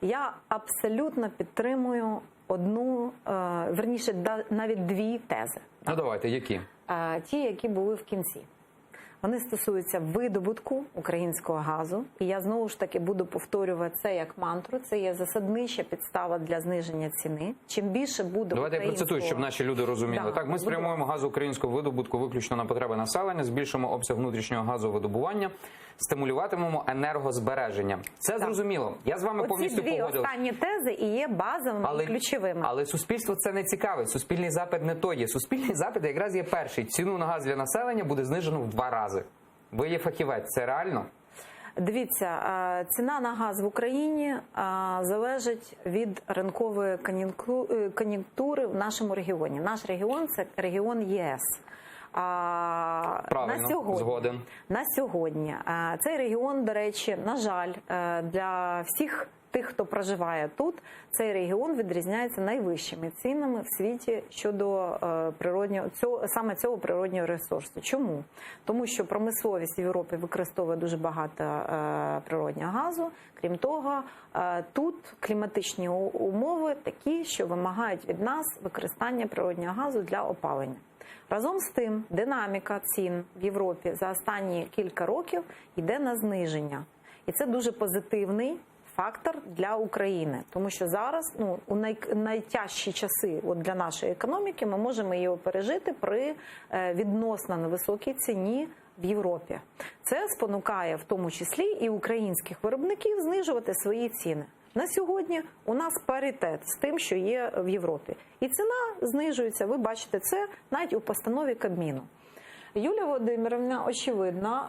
Я абсолютно підтримую одну, верніше, навіть дві тези. Ну давайте, які? Ті, які були в кінці. Вони стосуються видобутку українського газу. І я знову ж таки буду повторювати це як мантру. Це є засаднича підстава для зниження ціни. Чим більше буде Давайте я процитую, щоб наші люди розуміли. Да, так, ми спрямуємо газу українського видобутку виключно на потреби населення, збільшимо обсяг внутрішнього газовидобування, стимулюватимемо енергозбереження. Це зрозуміло. Я з вами повністю погоджуюсь. Оці дві останні тези і є базовими і ключовими. Але суспільство це не цікавить. Суспільний запит не то є. Суспільний запит якраз є перший. Ціну на газ для населення буде знижено в 2 рази. Ви є фахівець, це реально? Дивіться, ціна на газ в Україні залежить від ринкової кон'юнктури в нашому регіоні. Наш регіон – це регіон ЄС. Правильно, згоден. На сьогодні цей регіон, до речі, на жаль, для всіх тих, хто проживає тут, цей регіон відрізняється найвищими цінами в світі щодо саме цього природнього ресурсу. Чому? Тому що промисловість в Європі використовує дуже багато природнього газу. Крім того, тут кліматичні умови такі, що вимагають від нас використання природнього газу для опалення. Разом з тим, динаміка цін в Європі за останні кілька років йде на зниження. І це дуже позитивний фактор для України. Тому що зараз, у найтяжчі часи для нашої економіки, ми можемо його пережити при відносно невисокій ціні в Європі. Це спонукає в тому числі і українських виробників знижувати свої ціни. На сьогодні у нас паритет з тим, що є в Європі. І ціна знижується, ви бачите це навіть у постанові Кабміну. Юлія Володимирівна, очевидно,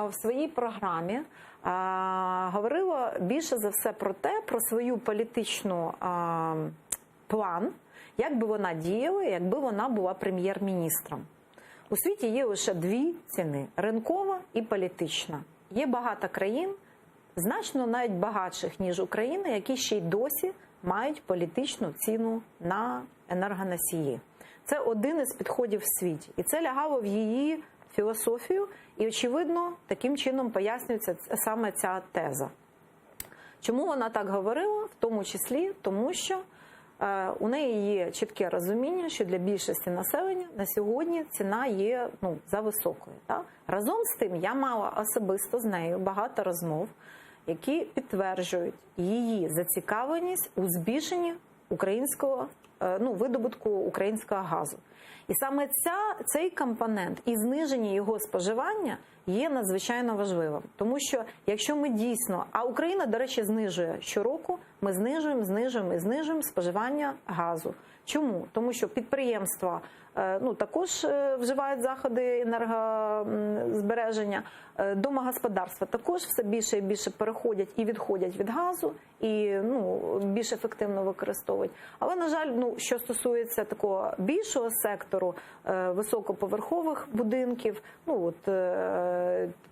в своїй програмі говорила більше за все про свою політичну план, як би вона діяла, якби вона була прем'єр-міністром. У світі є лише дві ціни – ринкова і політична. Є багато країн, значно навіть багатших, ніж Україна, які ще й досі мають політичну ціну на енергоносії. Це один із підходів в світі. І це лягало в її філософію, і, очевидно, таким чином пояснюється саме ця теза. Чому вона так говорила? В тому числі, тому що у неї є чітке розуміння, що для більшості населення на сьогодні ціна є за високою. Так? Разом з тим, я мала особисто з нею багато розмов, які підтверджують її зацікавленість у збільшенні видобутку українського газу. І саме цей компонент і зниження його споживання є надзвичайно важливим. Тому що якщо ми дійсно, а Україна, до речі, знижує щороку, ми знижуємо споживання газу. Чому? Тому що підприємства також вживають заходи енергозбереження, домогосподарства також все більше і більше переходять і відходять від газу, і більш ефективно використовують. Але, на жаль, що стосується такого більшого сектору високоповерхових будинків,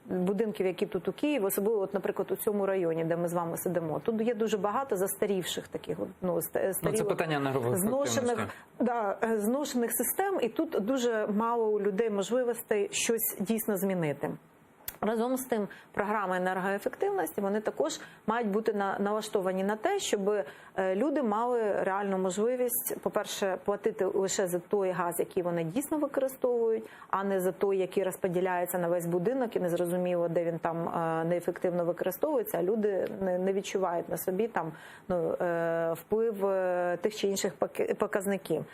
будинків, які тут у Києві, особливо, наприклад, у цьому районі, де ми з вами сидимо, тут є дуже багато застарівших таких це питання енергоефективності. Зношених систем, і тут дуже мало у людей можливостей щось дійсно змінити. Разом з тим, програми енергоефективності, вони також мають бути налаштовані на те, щоб люди мали реальну можливість, по-перше, платити лише за той газ, який вони дійсно використовують, а не за той, який розподіляється на весь будинок, і незрозуміло, де він там неефективно використовується, а люди не відчувають на собі вплив тих чи інших показників.